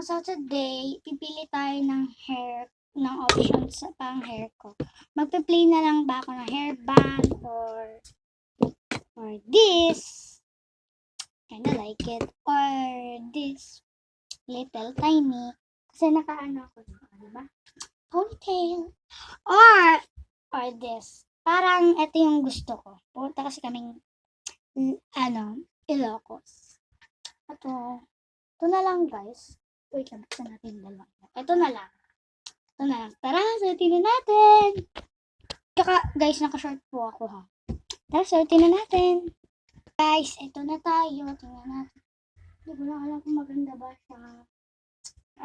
So today, pipili tayo ng options sa pang hair ko. Magpe-play na lang ba ako ng hairband or this? Kinda like it. Or this little tiny. Kasi nakaano ako, diba? Ponytail. Or this. Parang ito yung gusto ko. Punta kasi kaming Ilocos. Ito na lang, guys. Wait lang, buksan natin yung dalawa. Ito na lang. Tara, suotin na natin. Tsaka, guys, naka-short po ako, ha. Tara, suotin na natin. Guys, ito na tayo. Tingnan natin. Hindi ko lang alam kung maganda ba siya.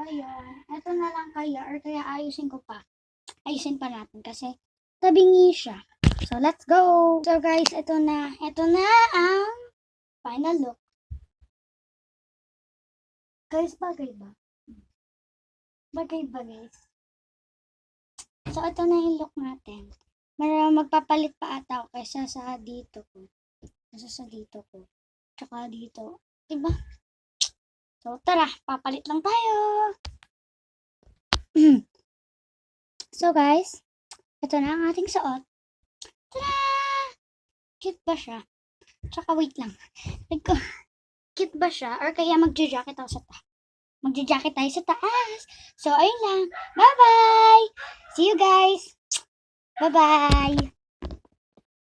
Ayan. Ito na lang kaya, or kaya ayusin pa natin kasi tabingi siya. So, let's go! So, guys, ito na ang final look. Guys, bagay ba? Bagay ba, guys? So, ito na yung look natin. Magpapalit pa ata ako kaysa sa dito ko. Tsaka dito. Diba? So, tara, papalit lang tayo. So, guys, ito na ang ating suot. Tada! Cute ba siya? Tsaka, wait lang. Cute ba siya? Or kaya magja-jacket tayo sa taas. So, ayun lang. Bye-bye! See you guys! Bye-bye!